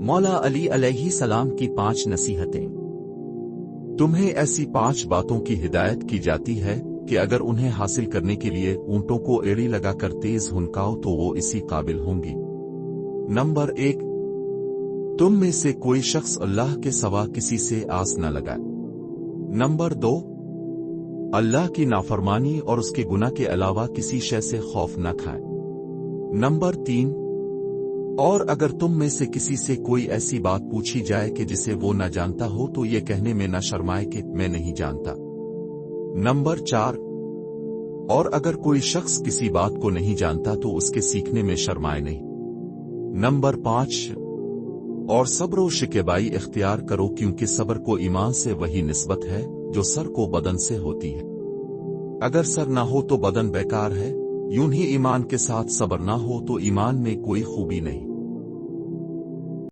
मौला अली अलैहि सलाम की 5 नसीहतें। तुम्हें ऐसी 5 बातों की हिदायत की जाती है कि अगर उन्हें हासिल करने के लिए ऊंटों को एड़ी लगाकर तेज हुनकाओ तो वो इसी काबिल होंगी। नंबर 1, तुम में से कोई शख्स अल्लाह के सिवा किसी से आस न लगाए। नंबर 2, अल्लाह की नाफरमानी और उसके गुनाह के अलावा किसी शय से खौफ न खाए। नंबर 3, और अगर तुम में से किसी से कोई ऐसी बात पूछी जाए कि जिसे वो न जानता हो तो ये कहने में न शर्माए कि मैं नहीं जानता। नंबर 4, और अगर कोई शख्स किसी बात को नहीं जानता तो उसके सीखने में शर्माए नहीं। नंबर 5, और सब्र व शिकबाई इख्तियार करो क्योंकि सब्र को ईमान से वही निस्बत है जो सर को बदन से होती है। अगर सर ना हो तो बदन बेकार है, यूं ही ईमान के साथ सब्र ना हो तो ईमान में कोई खूबी नहीं।